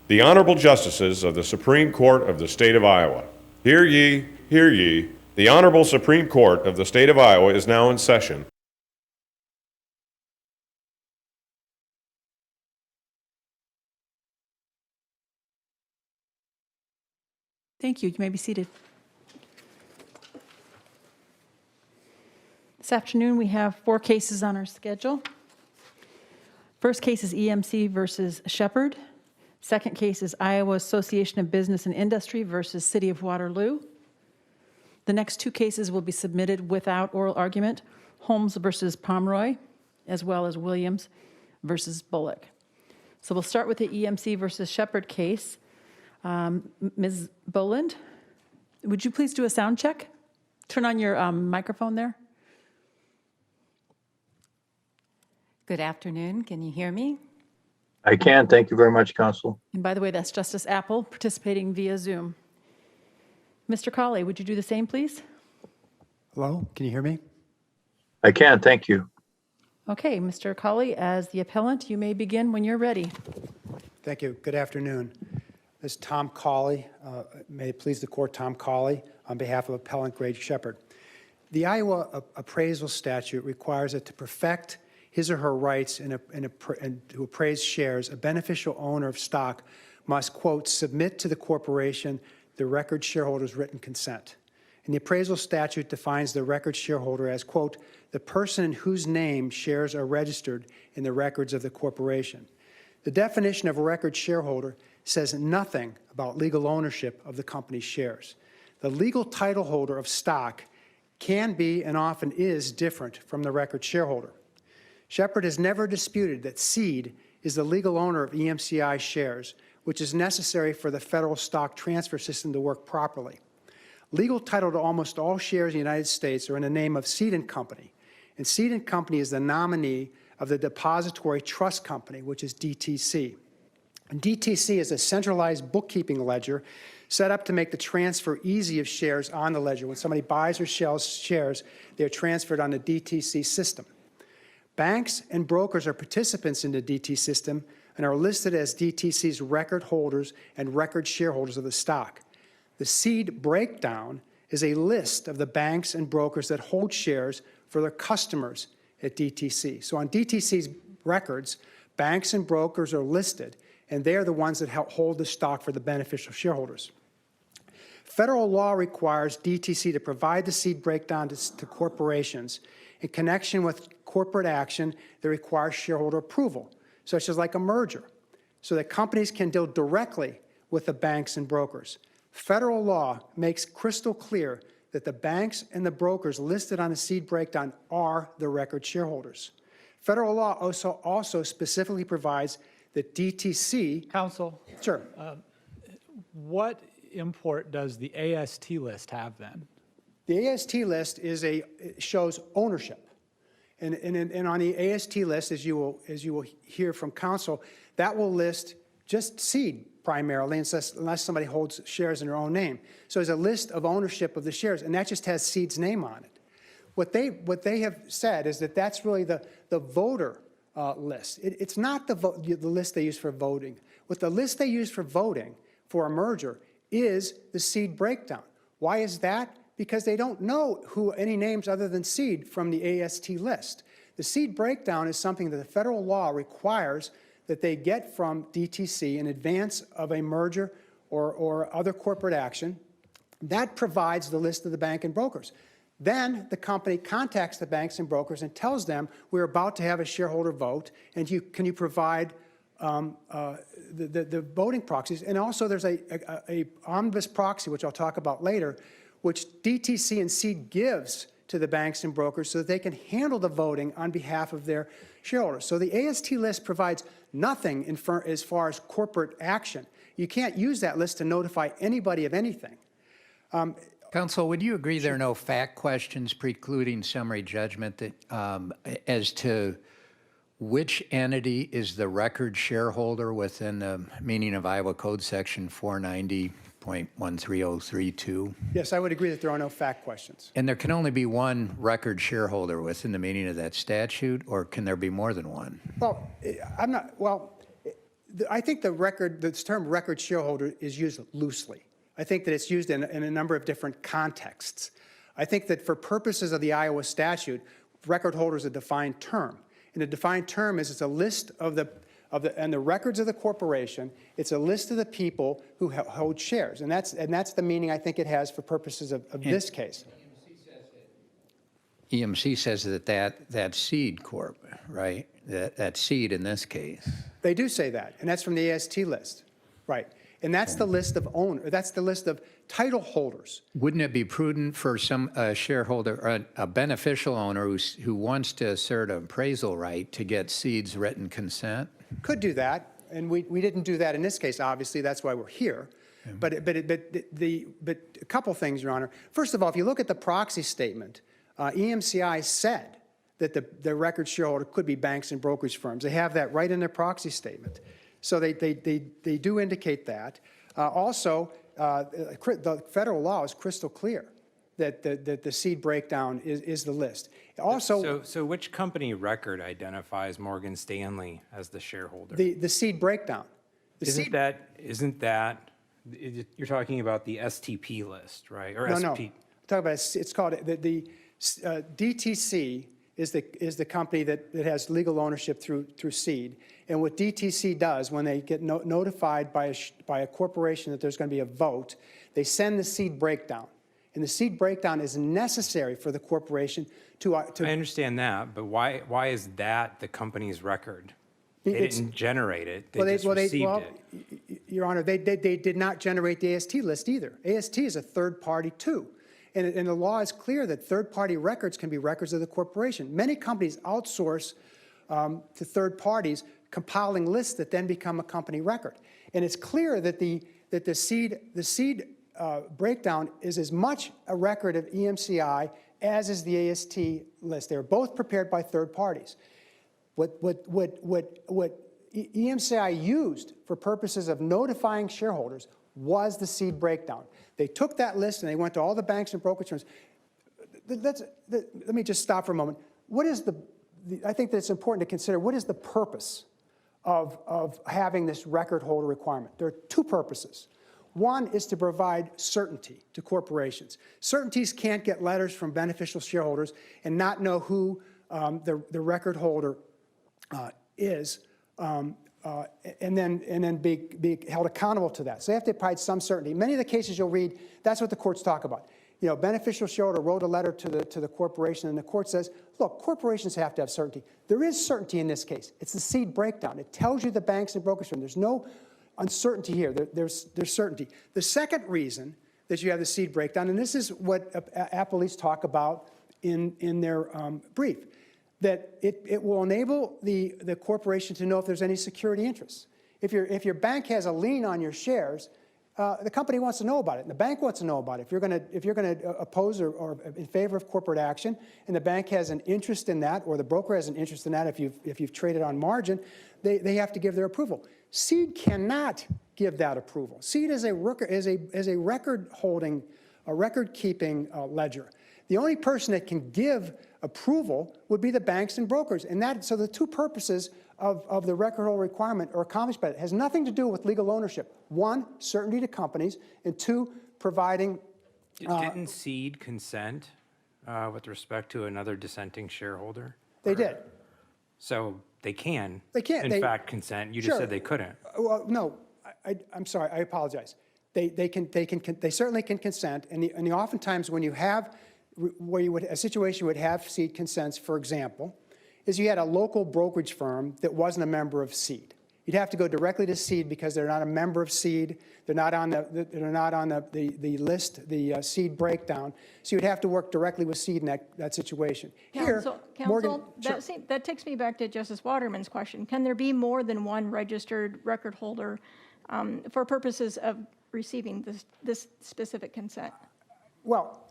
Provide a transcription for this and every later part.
The Honorable Justices of the Supreme Court of the State of Iowa. Hear ye, hear ye. The Honorable Supreme Court of the State of Iowa is now in session. Thank you. You may be seated. This afternoon, we have 4 cases on our schedule. First case is EMC versus Shepard. Second case is Iowa Association of Business and Industry versus City of Waterloo. The next 2 cases will be submitted without oral argument, Holmes versus Pomeroy, as well as Williams versus Bullock. So we'll start with the EMC versus Shepard case. Ms. Boland, would you please do a sound check? Turn on your microphone there. Good afternoon. Can you hear me? I can. Thank you very much, Counsel. And by the way, that's Justice Apple participating via Zoom. Mr. Cauley, would you do the same, please? Hello, can you hear me? I can. Thank you. Okay, Mr. Cauley, as the appellant, you may begin when you're ready. Thank you. Good afternoon. This is Tom Cauley. May it please the court, Tom Cauley, on behalf of Appellant Greg Shepard. The Iowa appraisal statute requires that to perfect his or her rights and to appraise shares, a beneficial owner of stock must, quote, submit to the corporation the record shareholder's written consent. And the appraisal statute defines the record shareholder as, quote, the person in whose name shares are registered in the records of the corporation. The definition of a record shareholder says nothing about legal ownership of the company's shares. The legal title holder of stock can be and often is different from the record shareholder. Shepard has never disputed that Seed is the legal owner of EMCI shares, which is necessary for the federal stock transfer system to work properly. Legal title to almost all shares in the United States are in the name of Seed & Company, and Seed & Company is the nominee of the Depository Trust Company, which is DTC. And DTC is a centralized bookkeeping ledger set up to make the transfer easy of shares on the ledger. When somebody buys or sells shares, they're transferred on the DTC system. Banks and brokers are participants in the DT system and are listed as DTC's record holders and record shareholders of the stock. The Seed breakdown is a list of the banks and brokers that hold shares for their customers at DTC. So on DTC's records, banks and brokers are listed, and they're the ones that hold the stock for the beneficial shareholders. Federal law requires DTC to provide the Seed breakdown to corporations in connection with corporate action that requires shareholder approval, such as like a merger, so that companies can deal directly with the banks and brokers. Federal law makes crystal clear that the banks and the brokers listed on the Seed breakdown are the record shareholders. Federal law also specifically provides that DTC... Counsel? Sure. What import does the AST list have then? The AST list shows ownership. And on the AST list, as you will hear from counsel, that will list just Seed primarily, unless somebody holds shares in their own name. So there's a list of ownership of the shares, and that just has Seed's name on it. What they have said is that that's really the voter list. It's not the list they use for voting. What the list they use for voting for a merger is the Seed breakdown. Why is that? Because they don't know any names other than Seed from the AST list. The Seed breakdown is something that the federal law requires that they get from DTC in advance of a merger or other corporate action. That provides the list of the bank and brokers. Then the company contacts the banks and brokers and tells them, we're about to have a shareholder vote, and can you provide the voting proxies? And also there's a omnibus proxy, which I'll talk about later, which DTC and Seed gives to the banks and brokers so that they can handle the voting on behalf of their shareholders. So the AST list provides nothing as far as corporate action. You can't use that list to notify anybody of anything. Counsel, would you agree there are no fact questions precluding summary judgment that, as to which entity is the record shareholder within the meaning of Iowa Code Section 490.13032? Yes, I would agree that there are no fact questions. And there can only be one record shareholder within the meaning of that statute, or can there be more than one? Well, I think the term record shareholder is used loosely. I think that it's used in a number of different contexts. I think that for purposes of the Iowa statute, record holder is a defined term. And the defined term is it's a list of the records of the corporation. It's a list of the people who hold shares. And that's the meaning I think it has for purposes of this case. EMC says that seed corp, right? That seed in this case. They do say that, and that's from the AST list, right? And that's the list of owners. That's the list of title holders. Wouldn't it be prudent for some shareholder, or a beneficial owner who wants to assert an appraisal right to get seed's written consent? Could do that, and we didn't do that in this case. Obviously, that's why we're here. But a couple things, Your Honor. First of all, if you look at the proxy statement, EMCI said that the record shareholder could be banks and brokerage firms. They have that right in their proxy statement. So they do indicate that. Also, the federal law is crystal clear that the seed breakdown is the list. Also, So which company record identifies Morgan Stanley as the shareholder? the seed breakdown. Isn't that, you're talking about the STP list, right? Or No. SP? Talk about it's called the DTC is the company that has legal ownership through seed. And what DTC does when they get notified by a corporation that there's going to be a vote, they send the seed breakdown. And the seed breakdown is necessary for the corporation to I understand that, but why is that the company's record? They didn't generate it, they just received it. Your Honor, they did not generate the AST list either. AST is a third party too. And the law is clear that third-party records can be records of the corporation. Many companies outsource to third parties compiling lists that then become a company record. And it's clear that the seed breakdown is as much a record of EMCI as is the AST list. They're both prepared by third parties. What EMCI used for purposes of notifying shareholders was the seed breakdown. They took that list and they went to all the banks and brokerage firms. Let me just stop for a moment. What is I think that it's important to consider, what is the purpose of having this record holder requirement? There are two purposes. One is to provide certainty to corporations. Certainties can't get letters from beneficial shareholders and not know who the record holder is. And then be held accountable to that. So they have to provide some certainty. Many of the cases you'll read, that's what the courts talk about. You know, beneficial shareholder wrote a letter to the corporation, and the court says, look, corporations have to have certainty. There is certainty in this case. It's the seed breakdown. It tells you the banks and brokers firm. There's no uncertainty here. There's certainty. The second reason that you have the seed breakdown, and this is what appellees talk about in their brief, that it will enable the corporation to know if there's any security interests. If your bank has a lien on your shares, the company wants to know about it, and the bank wants to know about it. If you're going to oppose or in favor of corporate action, and the bank has an interest in that, or the broker has an interest in that, if you've traded on margin, they have to give their approval. Seed cannot give that approval. Seed is a record-holding, a record-keeping ledger. The only person that can give approval would be the banks and brokers. And so the two purposes of the record holder requirement are accomplished by it. It has nothing to do with legal ownership. One, certainty to companies, and two, providing... Didn't seed consent with respect to another dissenting shareholder? They did. So they can, They can. in fact, consent. You just said they couldn't. Well, no, I'm sorry. I apologize. They certainly can consent. And oftentimes when you have a situation would have seed consents, for example, is you had a local brokerage firm that wasn't a member of seed. You'd have to go directly to seed because they're not a member of seed. They're not on the list, the seed breakdown. So you'd have to work directly with seed in that situation. Counsel, Morgan, that takes me back to Justice Waterman's question. Can there be more than one registered record holder for purposes of receiving this specific consent? Well,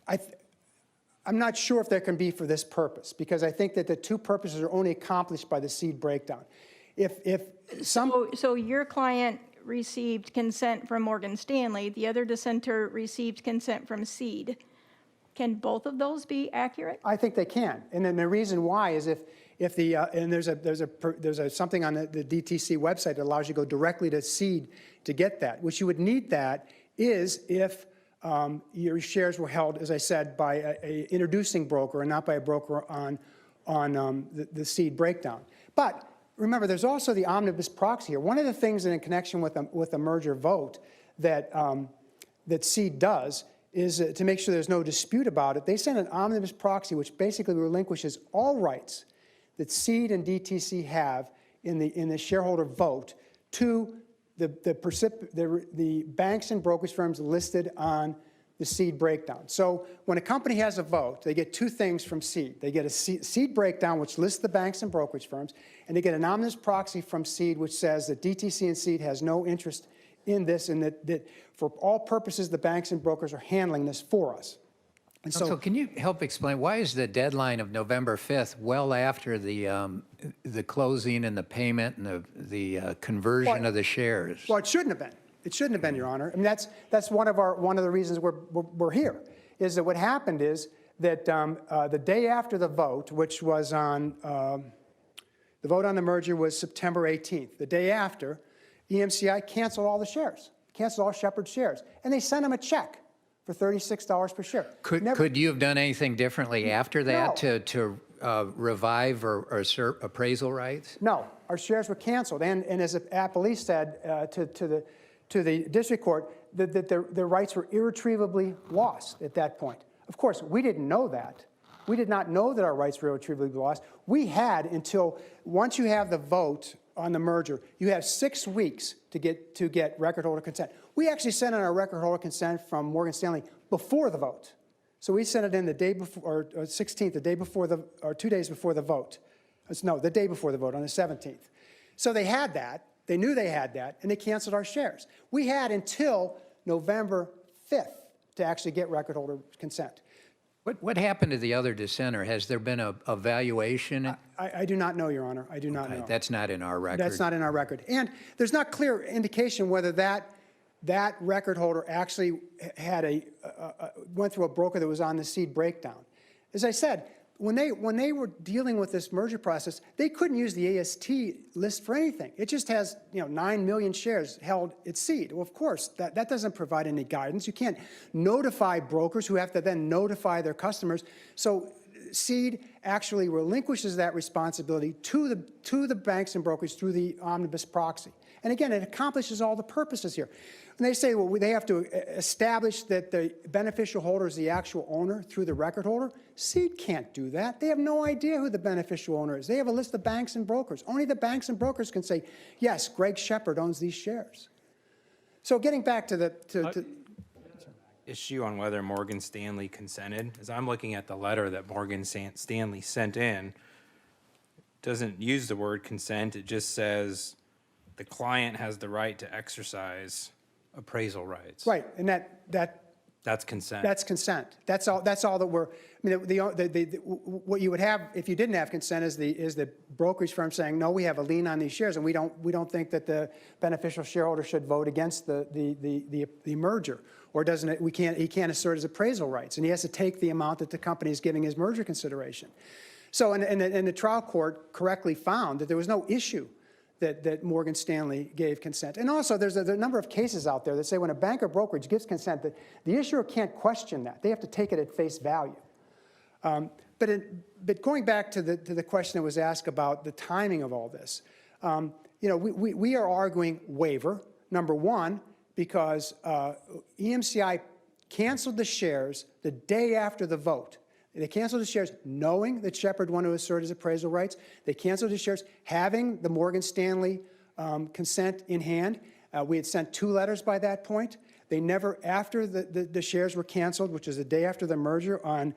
I'm not sure if there can be for this purpose, because I think that the two purposes are only accomplished by the seed breakdown. So your client received consent from Morgan Stanley, the other dissenter received consent from seed. Can both of those be accurate? I think they can. And then the reason why is if the, and there's something on the DTC website that allows you to go directly to Seed to get that. What you would need that is if your shares were held, as I said, by a introducing broker and not by a broker on the Seed breakdown. But remember, there's also the omnibus proxy here. One of the things in connection with a merger vote that Seed does is to make sure there's no dispute about it. They send an omnibus proxy, which basically relinquishes all rights that Seed and DTC have in the shareholder vote to the banks and brokerage firms listed on the Seed breakdown. So when a company has a vote, they get two things from Seed. They get a Seed breakdown, which lists the banks and brokerage firms, and they get an omnibus proxy from Seed, which says that DTC and Seed has no interest in this, and that for all purposes, the banks and brokers are handling this for us. And So can you help explain, why is the deadline of November 5th well after the closing and the payment and the conversion of the shares? Well, it shouldn't have been. It shouldn't have been, Your Honor. I mean, that's one of the reasons we're here, is that what happened is that the day after the vote, which was on, the vote on the merger was September 18th. The day after, EMCI canceled all the shares, canceled all Shepard shares, and they sent them a check for $36 per share. Could you have done anything differently after that No. to revive or assert appraisal rights? No, our shares were canceled, and as Appellee said to the district court, that their rights were irretrievably lost at that point. Of course, we didn't know that. We did not know that our rights were irretrievably lost. We had until, once you have the vote on the merger, you have 6 weeks to get record holder consent. We actually sent in our record holder consent from Morgan Stanley before the vote. So we sent it in the day before, or 16th, the day before or 2 days before the vote. No, the day before the vote, on the 17th. So they had that. They knew they had that, and they canceled our shares. We had until November 5th to actually get record holder consent. What happened to the other dissenter? Has there been a evaluation? I do not know, Your Honor. I do not know. That's not in our record. That's not in our record. And there's not clear indication whether that record holder actually had went through a broker that was on the Seed breakdown. As I said, when they were dealing with this merger process, they couldn't use the AST list for anything. It just has 9 million shares held at Seed. Well, of course, that doesn't provide any guidance. You can't notify brokers who have to then notify their customers. So Seed actually relinquishes that responsibility to the banks and brokers through the omnibus proxy. And again, it accomplishes all the purposes here. And they say, well, they have to establish that the beneficial holder is the actual owner through the record holder. Seed can't do that. They have no idea who the beneficial owner is. They have a list of banks and brokers. Only the banks and brokers can say, yes, Greg Shepard owns these shares. So getting back to the issue on whether Morgan Stanley consented, as I'm looking at the letter that Morgan Stanley sent in, doesn't use the word consent. It just says the client has the right to exercise appraisal rights. Right, and that's consent. That's consent. That's all that we're. I mean, what you would have if you didn't have consent is the brokerage firm saying, no, we have a lien on these shares, and we don't think that the beneficial shareholder should vote against the merger, or he can't assert his appraisal rights, and he has to take the amount that the company is giving his merger consideration. So, and the trial court correctly found that there was no issue that Morgan Stanley gave consent. And also, there's a number of cases out there that say when a bank or brokerage gives consent, that the issuer can't question that. They have to take it at face value. But going back to the question that was asked about the timing of all this, we are arguing waiver, number one, because EMCI canceled the shares the day after the vote. They canceled the shares knowing that Shepard wanted to assert his appraisal rights. They canceled the shares having the Morgan Stanley consent in hand. We had sent 2 letters by that point. They never, after the shares were canceled, which was the day after the merger on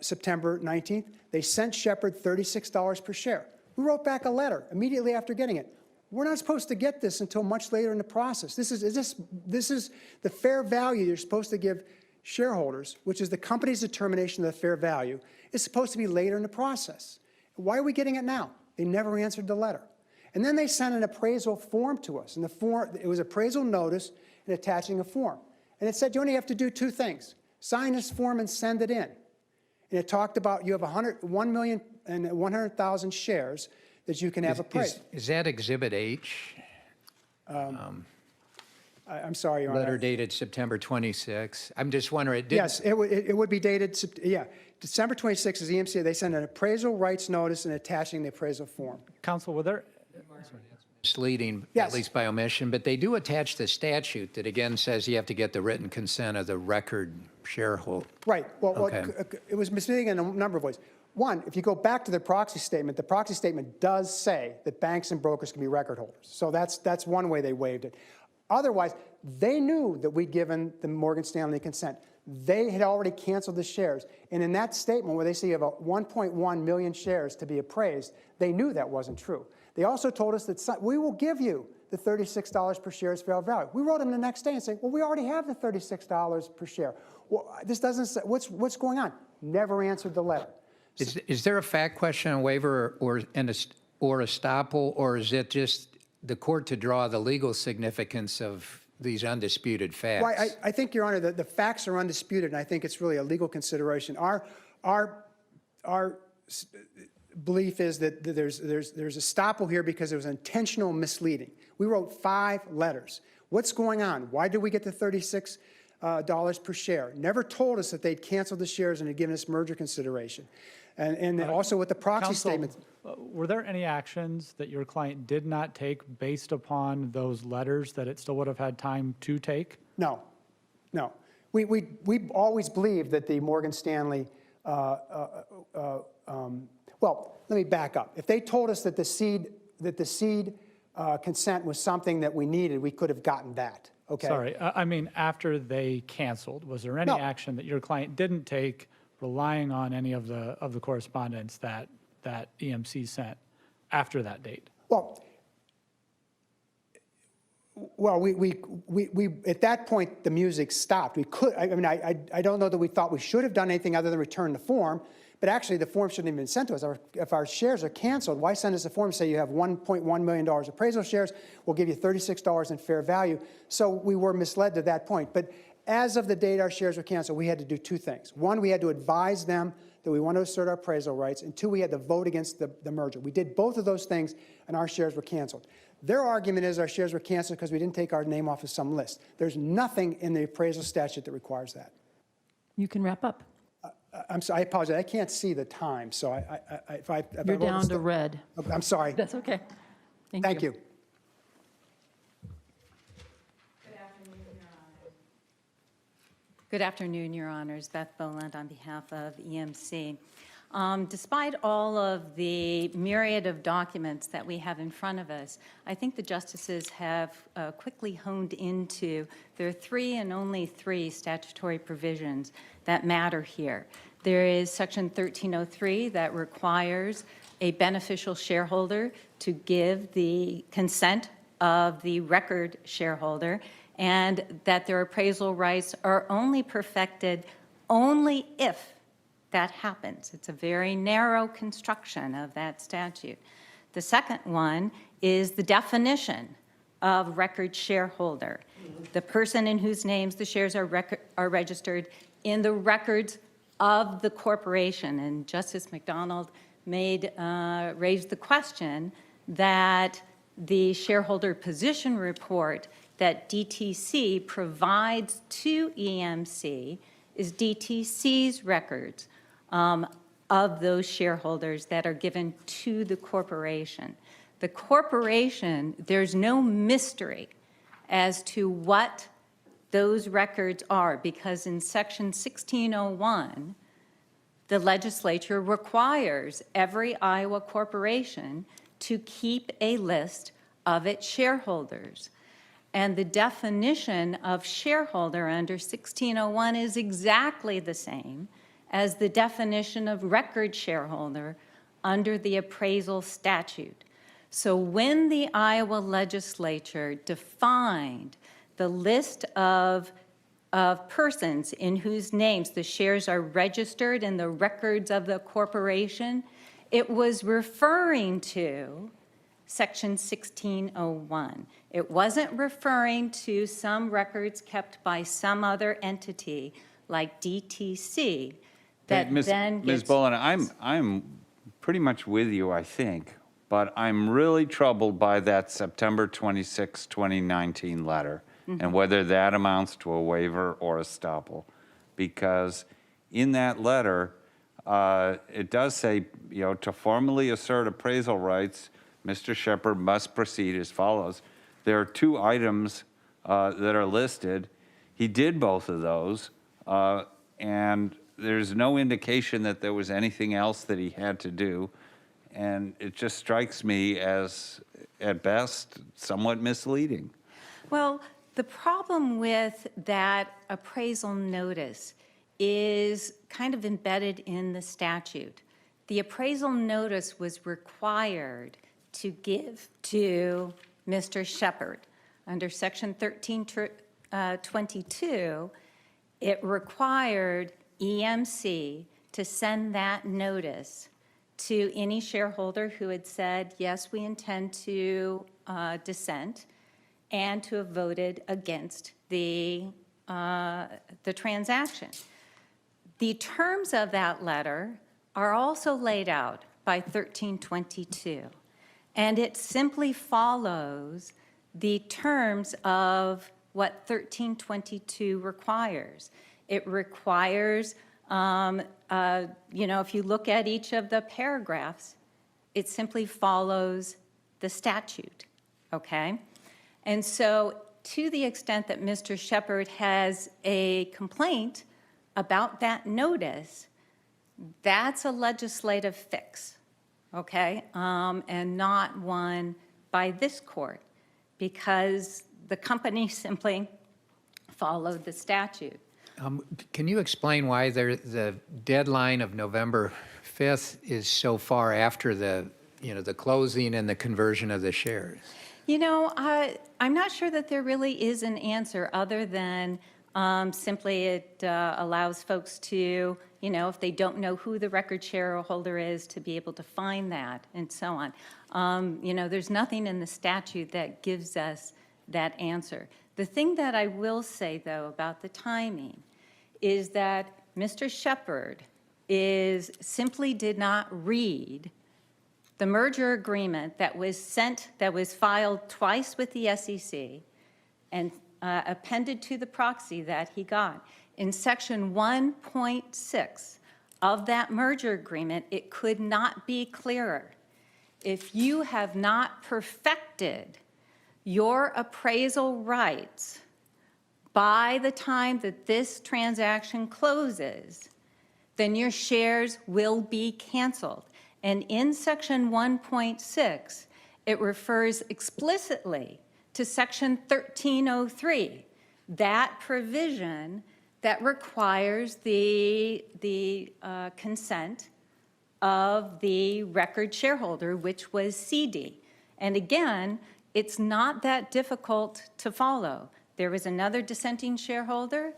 September 19th, they sent Shepard $36 per share. We wrote back a letter immediately after getting it. We're not supposed to get this until much later in the process. This is the fair value you're supposed to give shareholders, which is the company's determination of the fair value, is supposed to be later in the process. Why are we getting it now? They never answered the letter. And then they sent an appraisal form to us. And the form, it was appraisal notice and attaching a form. And it said you only have to do 2 things. Sign this form and send it in. And it talked about you have 1 million 100,000 shares that you can have appraised. Is that Exhibit H? I'm sorry, Your Honor. Letter dated September 26. I'm just wondering, Yes, it would be dated, yeah. December 26th is EMC. They send an appraisal rights notice and attaching the appraisal form. Counsel, were there, misleading, Yes. at least by omission, but they do attach the statute that again says you have to get the written consent of the record shareholder. Right. Well, Okay. it was misleading in a number of ways. One, if you go back to the proxy statement does say that banks and brokers can be record holders. So that's one way they waived it. Otherwise, they knew that we'd given the Morgan Stanley consent. They had already canceled the shares. And in that statement where they say you have 1.1 million shares to be appraised, they knew that wasn't true. They also told us that we will give you the $36 per share as fair value. We wrote them the next day and said, well, we already have the $36 per share. Well, this doesn't say, what's going on? Never answered the letter. Is there a fact question on waiver or estoppel, or is it just the court to draw the legal significance of these undisputed facts? Well, I think, Your Honor, the facts are undisputed, and I think it's really a legal consideration. Our belief is that there's estoppel here because there was intentional misleading. We wrote 5 letters. What's going on? Why did we get the $36 per share? Never told us that they'd canceled the shares and had given us merger consideration. And also with the proxy Counsel, statement. were there any actions that your client did not take based upon those letters that it still would have had time to take? No, no. We always believed that the Morgan Stanley, well, let me back up. If they told us that the seed consent was something that we needed, we could have gotten that, okay? Sorry, I mean, after they canceled, was there any No. action that your client didn't take relying on any of the correspondence that EMC sent after that date? Well, we at that point, the music stopped. We could, I mean, I don't know that we thought we should have done anything other than return the form, but actually the form shouldn't have been sent to us. If our shares are canceled, why send us a form and say you have $1.1 million appraisal shares, we'll give you $36 in fair value. So we were misled to that point. But as of the date our shares were canceled, we had to do 2 things. One, we had to advise them that we want to assert our appraisal rights, and 2, we had to vote against the merger. We did both of those things, and our shares were canceled. Their argument is our shares were canceled because we didn't take our name off of some list. There's nothing in the appraisal statute that requires that. You can wrap up. I'm sorry, I apologize. I can't see the time, so if You're down to red. I'm sorry. That's okay. Thank you. Good afternoon, Your Honors. Beth Boland on behalf of EMC. Despite all of the myriad of documents that we have in front of us, I think the justices have quickly honed into there are 3 and only 3 statutory provisions that matter here. There is Section 1303 that requires a beneficial shareholder to give the consent of the record shareholder, and that their appraisal rights are only perfected only if that happens. It's a very narrow construction of that statute. The second one is the definition of record shareholder, the person in whose names the shares are registered in the records of the corporation. And Justice McDonald raised the question that the shareholder position report that DTC provides to EMC is DTC's records of those shareholders that are given to the corporation. The corporation, there's no mystery as to what those records are, because in Section 1601, the legislature requires every Iowa corporation to keep a list of its shareholders. And the definition of shareholder under 1601 is exactly the same as the definition of record shareholder under the appraisal statute. So when the Iowa legislature defined the list of persons in whose names the shares are registered in the records of the corporation, it was referring to Section 1601. It wasn't referring to some records kept by some other entity like DTC that Ms. then gets... Ms. Boland, I'm pretty much with you, I think, but I'm really troubled by that September 26, 2019 letter and whether that amounts to a waiver or estoppel. Because in that letter, it does say, to formally assert appraisal rights, Mr. Shepard must proceed as follows. There are 2 items that are listed. He did both of those, and there's no indication that there was anything else that he had to do. And it just strikes me as, at best, somewhat misleading. Well, the problem with that appraisal notice is kind of embedded in the statute. The appraisal notice was required to give to Mr. Shepard. Under Section 1322, it required EMC to send that notice to any shareholder who had said, yes, we intend to dissent, and to have voted against the transaction. The terms of that letter are also laid out by 1322, and it simply follows the terms of what 1322 requires. It requires, if you look at each of the paragraphs, it simply follows the statute, okay? And so to the extent that Mr. Shepard has a complaint about that notice, that's a legislative fix, okay? And not one by this court, because the company simply followed the statute. Can you explain why the deadline of November 5th is so far after the closing and the conversion of the shares? I'm not sure that there really is an answer other than simply it allows folks to, if they don't know who the record shareholder is, to be able to find that and so on. There's nothing in the statute that gives us that answer. The thing that I will say, though, about the timing is that Mr. Shepard simply did not read the merger agreement that was filed twice with the SEC and appended to the proxy that he got. In Section 1.6 of that merger agreement, it could not be clearer. If you have not perfected your appraisal rights by the time that this transaction closes, then your shares will be canceled. And in Section 1.6, it refers explicitly to Section 1303, that provision that requires the consent of the record shareholder, which was CD. And again, it's not that difficult to follow. There was another dissenting shareholder,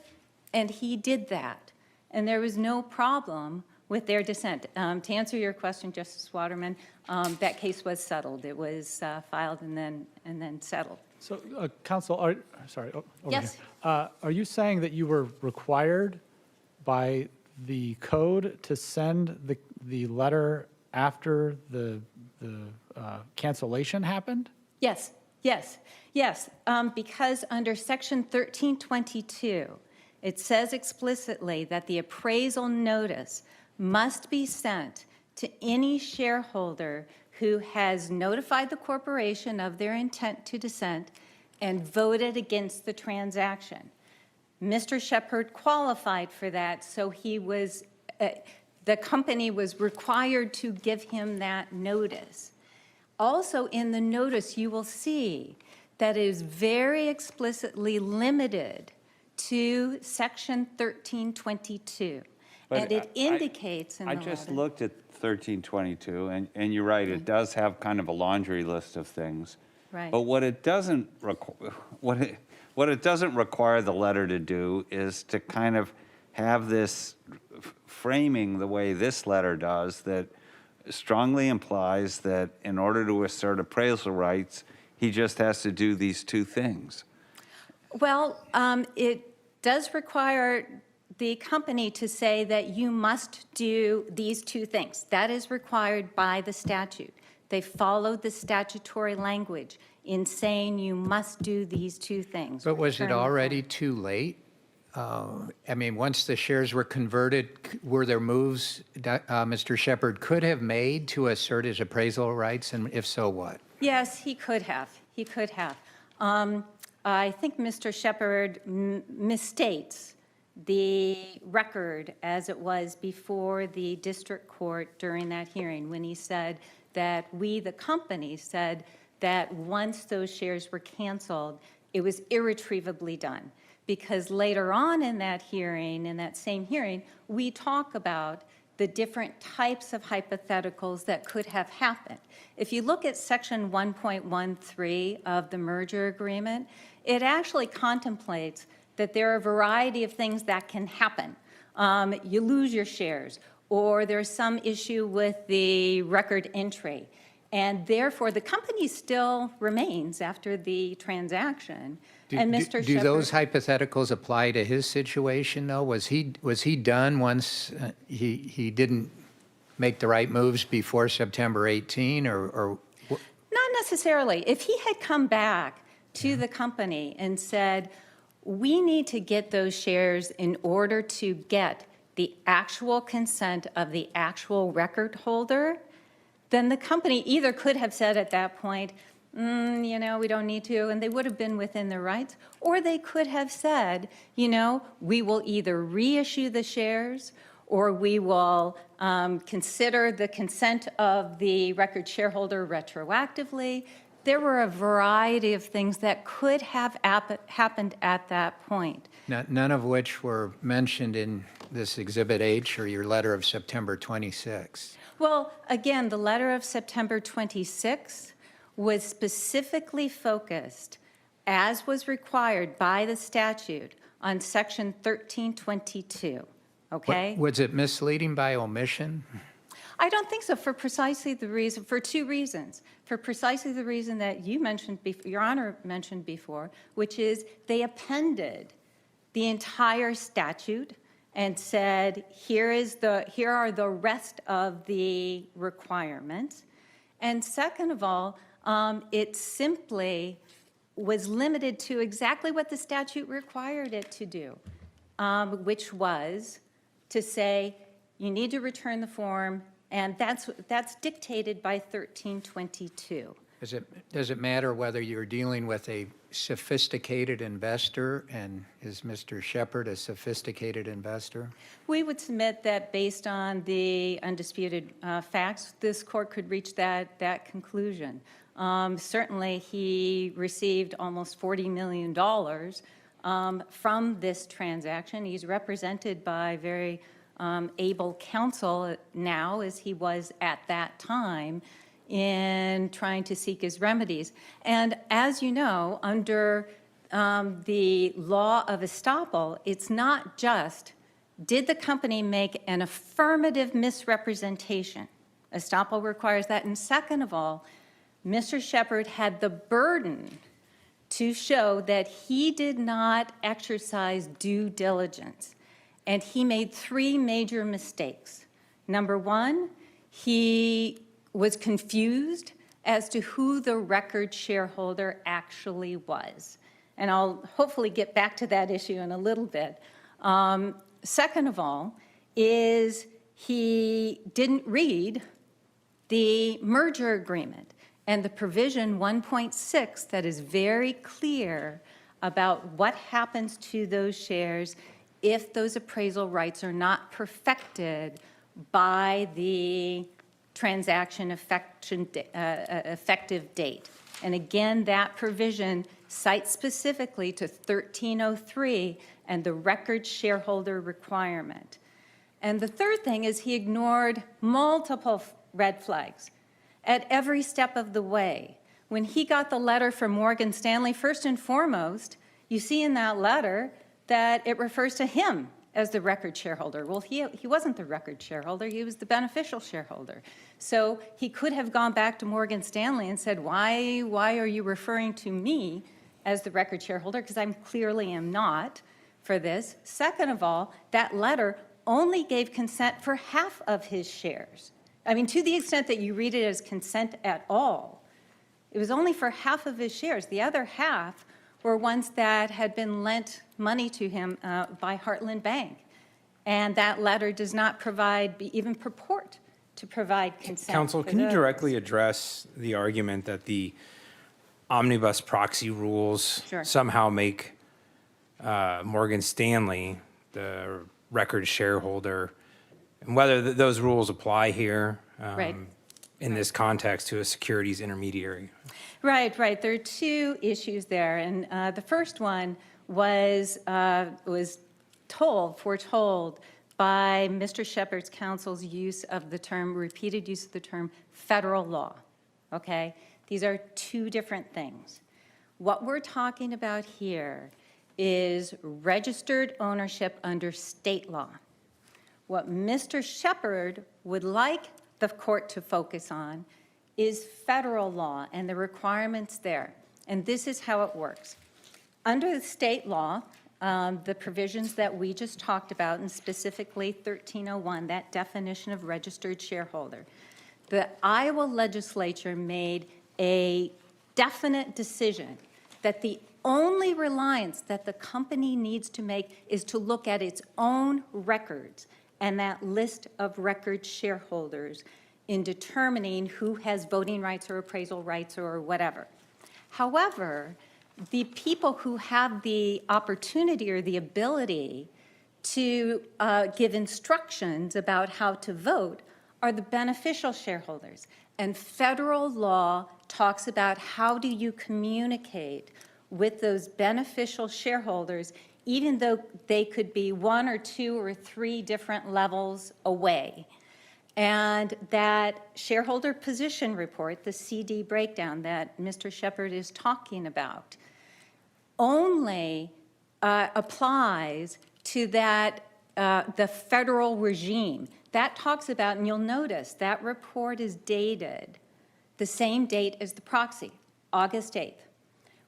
and he did that. And there was no problem with their dissent. To answer your question, Justice Waterman, that case was settled. It was filed and then settled. So, Counsel, over Yes. here. Are you saying that you were required by the code to send the letter after the cancellation happened? Yes. Because under Section 1322, it says explicitly that the appraisal notice must be sent to any shareholder who has notified the corporation of their intent to dissent and voted against the transaction. Mr. Shepard qualified for that, so the company was required to give him that notice. Also in the notice, you will see that it is very explicitly limited to Section 1322. And it indicates in the letter. I just looked at 1322, and you're right, it does have kind of a laundry list of things. Right. But what it doesn't require the letter to do is to kind of have this framing the way this letter does, that strongly implies that in order to assert appraisal rights, he just has to do these 2 things. Well, it does require the company to say that you must do these two things. That is required by the statute. They followed the statutory language in saying you must do these two things. But was it Return the already form. too late? I mean, once the shares were converted, were there moves that Mr. Shepard could have made to assert his appraisal rights, and if so, what? Yes, he could have. He could have. I think Mr. Shepard misstates the record as it was before the district court during that hearing when he said that we, the company, said that once those shares were canceled, it was irretrievably done. Because later on in that hearing, in that same hearing, we talk about the different types of hypotheticals that could have happened. If you look at section 1.13 of the merger agreement, it actually contemplates that there are a variety of things that can happen. You lose your shares, or there's some issue with the record entry. And therefore, the company still remains after the transaction. And Mr. Do those Shepard, hypotheticals apply to his situation, though? Was he done once he didn't make the right moves before September 18, or not necessarily. If he had come back to the company and said, we need to get those shares in order to get the actual consent of the actual record holder, then the company either could have said at that point, you know, we don't need to, and they would have been within their rights, or they could have said, you know, we will either reissue the shares or we will consider the consent of the record shareholder retroactively. There were a variety of things that could have happened at that point. none of which were mentioned in this Exhibit H or your letter of September 26? Well, again, the letter of September 26 was specifically focused, as was required by the statute, on Section 1322, okay? Was it misleading by omission? I don't think so, for precisely the reason, for two reasons. For precisely the reason that you mentioned, Your Honor mentioned before, which is they appended the entire statute and said, here are the rest of the requirements. And second of all, it simply was limited to exactly what the statute required it to do, which was to say, you need to return the form, and that's dictated by 1322. Does it matter whether you're dealing with a sophisticated investor, and is Mr. Shepard a sophisticated investor? We would submit that based on the undisputed facts, this court could reach that conclusion. Certainly, he received almost $40 million from this transaction. He's represented by very able counsel now, as he was at that time, in trying to seek his remedies. And as you know, under the law of estoppel, it's not just, did the company make an affirmative misrepresentation? Estoppel requires that. And second of all, Mr. Shepard had the burden to show that he did not exercise due diligence. And he made three major mistakes. Number one, he was confused as to who the record shareholder actually was. And I'll hopefully get back to that issue in a little bit. Second of all, is he didn't read the merger agreement and the provision 1.6 that is very clear about what happens to those shares if those appraisal rights are not perfected by the transaction effective date. And again, that provision cites specifically to 1303 and the record shareholder requirement. And the third thing is he ignored multiple red flags at every step of the way. When he got the letter from Morgan Stanley, first and foremost, you see in that letter that it refers to him as the record shareholder. Well, he wasn't the record shareholder, he was the beneficial shareholder. So he could have gone back to Morgan Stanley and said, why are you referring to me as the record shareholder? Because I clearly am not. for this. Second of all, that letter only gave consent for half of his shares. I mean, to the extent that you read it as consent at all, it was only for half of his shares. The other half were ones that had been lent money to him by Heartland Bank. And that letter does not provide, even purport to provide consent. Counsel, for can you those. directly address the argument that the omnibus proxy rules Sure. somehow make Morgan Stanley the record shareholder, and whether those rules apply here Right. in this context to a securities intermediary? Right. There are two issues there, and the first one was foretold by Mr. Shepard's counsel's use of the term, repeated use of the term federal law. Okay, these are two different things. What we're talking about here is registered ownership under state law. What Mr. Shepard would like the court to focus on is federal law and the requirements there. And this is how it works. Under the state law, the provisions that we just talked about, and specifically 1301, that definition of registered shareholder, the Iowa legislature made a definite decision that the only reliance that the company needs to make is to look at its own records and that list of record shareholders in determining who has voting rights or appraisal rights or whatever. However, the people who have the opportunity or the ability to give instructions about how to vote are the beneficial shareholders. And federal law talks about how do you communicate with those beneficial shareholders, even though they could be 1 or 2 or 3 different levels away. And that shareholder position report, the CD breakdown that Mr. Shepard is talking about, only applies to that, the federal regime. That talks about, and you'll notice, that report is dated the same date as the proxy, August 8th.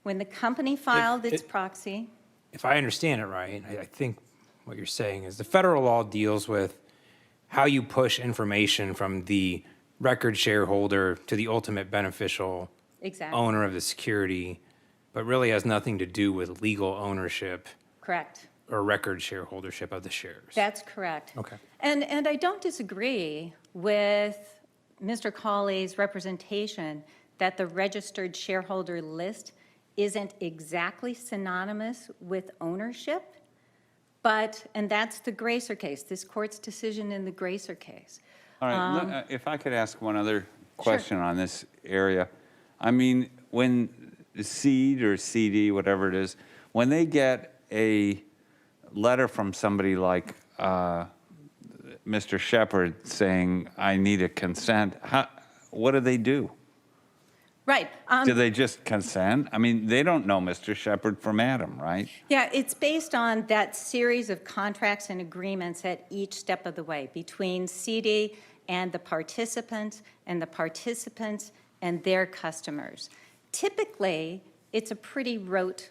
When the company filed its proxy. If I understand it right, I think what you're saying is the federal law deals with how you push information from the record shareholder to the ultimate beneficial Exactly. owner of the security, but really has nothing to do with legal ownership Correct. or record shareholdership of the shares. That's correct. Okay. And I don't disagree with Mr. Cauley's representation that the registered shareholder list isn't exactly synonymous with ownership, but, and that's the Gracer case, this court's decision in the Gracer case. All right, look, if I could ask one other question on this area. I mean, when the seed or CD, whatever it is, when they get a letter from somebody like Mr. Shepard saying, I need a consent, what do they do? Right. Do they just consent? I mean, they don't know Mr. Shepard from Adam, right? Yeah, it's based on that series of contracts and agreements at each step of the way between CD and the participants and their customers. Typically, it's a pretty rote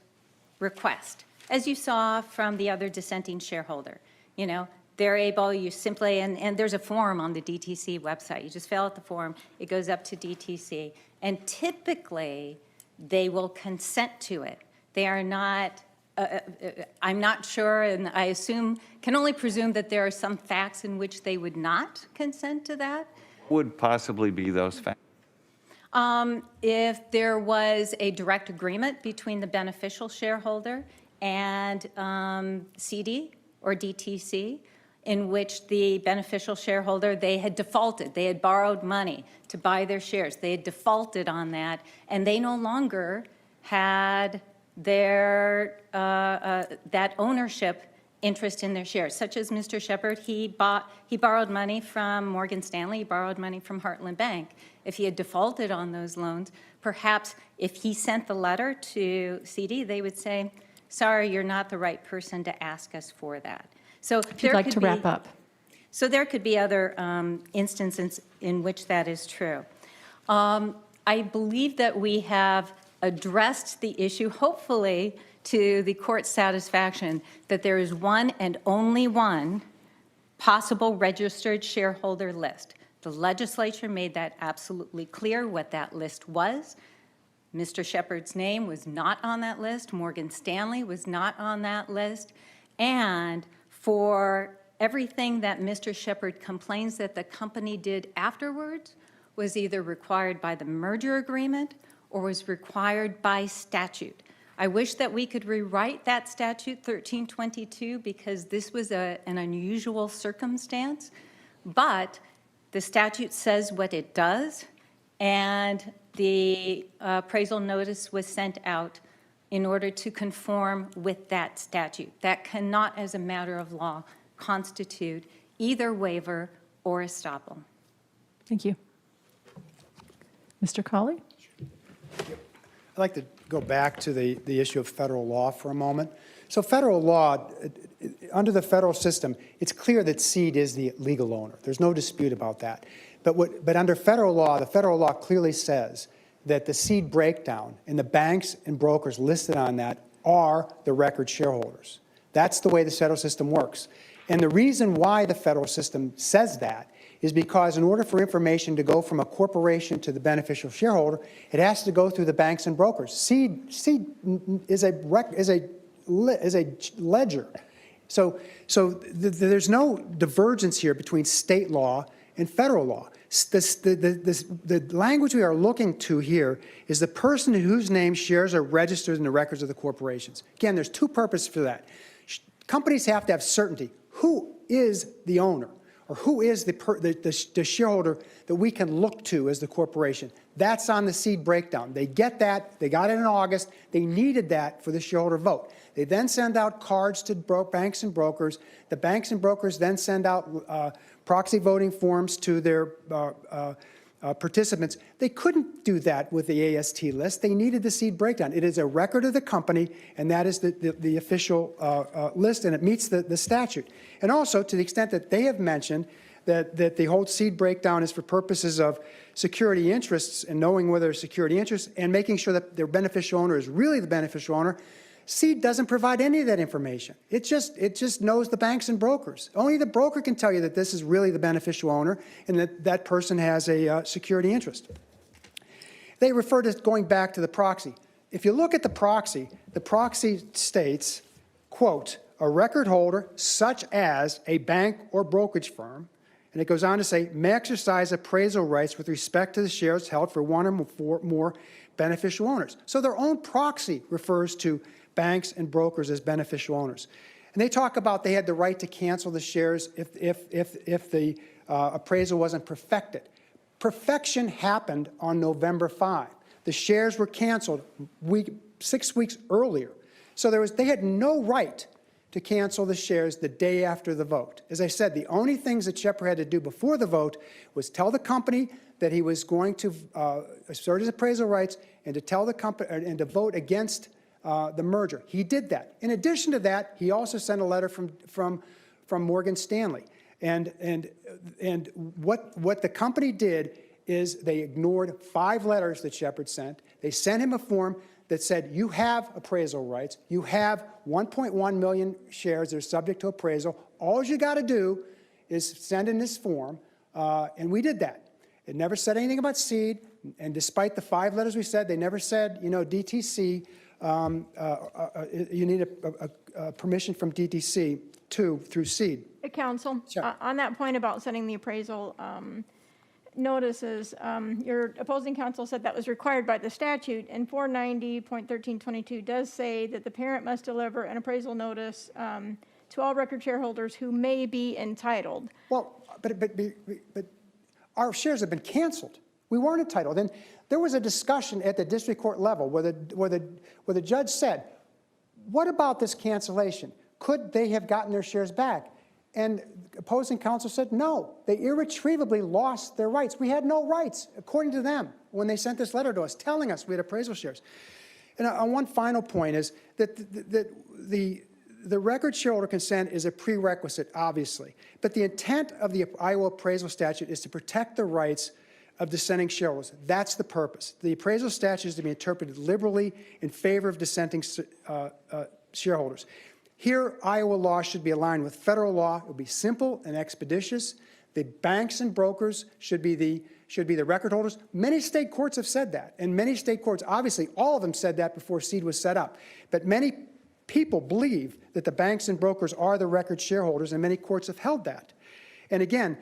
request, as you saw from the other dissenting shareholder. You know, they're able, you simply, and there's a form on the DTC website. You just fill out the form, it goes up to DTC. And typically, they will consent to it. They are not, I'm not sure, and I assume, can only presume that there are some facts in which they would not consent to that. Would possibly be those facts? If there was a direct agreement between the beneficial shareholder and CD or DTC, in which the beneficial shareholder, they had defaulted, they had borrowed money to buy their shares, they had defaulted on that, and they no longer had their, that ownership interest in their shares, such as Mr. Shepard, he borrowed money from Morgan Stanley, he borrowed money from Heartland Bank. If he had defaulted on those loans, perhaps if he sent the letter to CD, they would say, sorry, you're not the right person to ask us for that. So If you'd like to wrap up. So there could be other instances in which that is true. I believe that we have addressed the issue, hopefully, to the court's satisfaction that there is one and only one possible registered shareholder list. The legislature made that absolutely clear what that list was. Mr. Shepard's name was not on that list. Morgan Stanley was not on that list. And for everything that Mr. Shepard complains that the company did afterwards was either required by the merger agreement or was required by statute. I wish that we could rewrite that statute 1322 because this was an unusual circumstance, but the statute says what it does, and the appraisal notice was sent out in order to conform with that statute. That cannot, as a matter of law, constitute either waiver or estoppel. Thank you. Mr. Cauley? I'd like to go back to the issue of federal law for a moment. So federal law, under the federal system, it's clear that Seed is the legal owner. There's no dispute about that. But under federal law, the federal law clearly says that the Seed breakdown and the banks and brokers listed on that are the record shareholders. That's the way the federal system works. And the reason why the federal system says that is because in order for information to go from a corporation to the beneficial shareholder, it has to go through the banks and brokers. Seed is a ledger. So there's no divergence here between state law and federal law. The language we are looking to here is the person whose name shares are registered in the records of the corporations. Again, there's two purposes for that. Companies have to have certainty. Who is the owner? Or who is the shareholder that we can look to as the corporation? That's on the Seed breakdown. They get that. They got it in August. They needed that for the shareholder vote. They then send out cards to banks and brokers. The banks and brokers then send out proxy voting forms to their participants. They couldn't do that with the AST list. They needed the Seed breakdown. It is a record of the company, and that is the official list, and it meets the statute. And also, to the extent that they have mentioned that the whole Seed breakdown is for purposes of security interests and knowing whether there's security interests and making sure that their beneficial owner is really the beneficial owner, Seed doesn't provide any of that information. It just knows the banks and brokers. Only the broker can tell you that this is really the beneficial owner and that that person has a security interest. They refer to going back to the proxy. If you look at the proxy states, quote, a record holder such as a bank or brokerage firm, and it goes on to say, may exercise appraisal rights with respect to the shares held for one or more beneficial owners. So their own proxy refers to banks and brokers as beneficial owners. And they talk about they had the right to cancel the shares if the appraisal wasn't perfected. Perfection happened on November 5. The shares were canceled 6 weeks earlier. So they had no right to cancel the shares the day after the vote. As I said, the only things that Shepard had to do before the vote was tell the company that he was going to assert his appraisal rights and to tell the company and to vote against the merger. He did that. In addition to that, he also sent a letter from Morgan Stanley. And what the company did is they ignored 5 letters that Shepard sent. They sent him a form that said, you have appraisal rights. You have 1.1 million shares that are subject to appraisal. All you got to do is send in this form, and we did that. It never said anything about Seed, and despite the 5 letters we said, they never said, DTC, you need a permission from DTC through Seed. Counsel, Sure. On that point about sending the appraisal notices, your opposing counsel said that was required by the statute, and 490.1322 does say that the parent must deliver an appraisal notice to all record shareholders who may be entitled. Well, but our shares have been canceled. We weren't entitled. And there was a discussion at the district court level where the judge said, what about this cancellation? Could they have gotten their shares back? And opposing counsel said, no, they irretrievably lost their rights. We had no rights, according to them, when they sent this letter to us, telling us we had appraisal shares. And on one final point is that the record shareholder consent is a prerequisite, obviously. But the intent of the Iowa appraisal statute is to protect the rights of dissenting shareholders. That's the purpose. The appraisal statute is to be interpreted liberally in favor of dissenting shareholders. Here, Iowa law should be aligned with federal law. It will be simple and expeditious. The banks and brokers should be the record holders. Many state courts have said that, and many state courts, obviously, all of them said that before SEED was set up. But many people believe that the banks and brokers are the record shareholders, and many courts have held that. And again,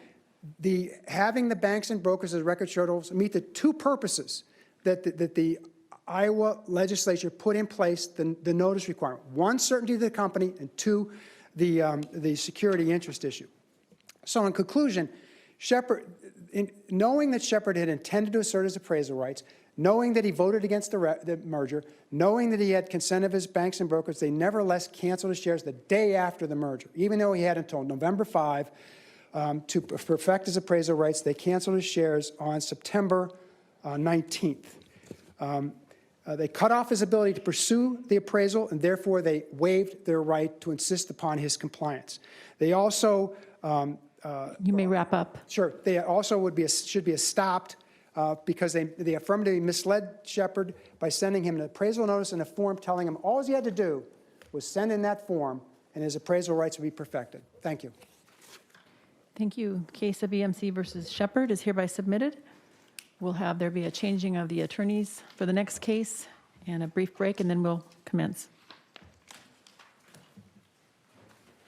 having the banks and brokers as record shareholders meet the two purposes that the Iowa legislature put in place the notice requirement. One, certainty to the company, and two, the security interest issue. So in conclusion, knowing that Shepard had intended to assert his appraisal rights, knowing that he voted against the merger, knowing that he had consent of his banks and brokers, they nevertheless canceled his shares the day after the merger. Even though he had until November 5 to perfect his appraisal rights, they canceled his shares on September 19th. They cut off his ability to pursue the appraisal, and therefore they waived their right to insist upon his compliance. They also You may wrap up. Sure. They also should be stopped because they affirmatively misled Shepard by sending him an appraisal notice and a form telling him all he had to do was send in that form and his appraisal rights would be perfected. Thank you. Thank you. Case of EMC versus Shepard is hereby submitted. We'll have there be a changing of the attorneys for the next case and a brief break, and then we'll commence.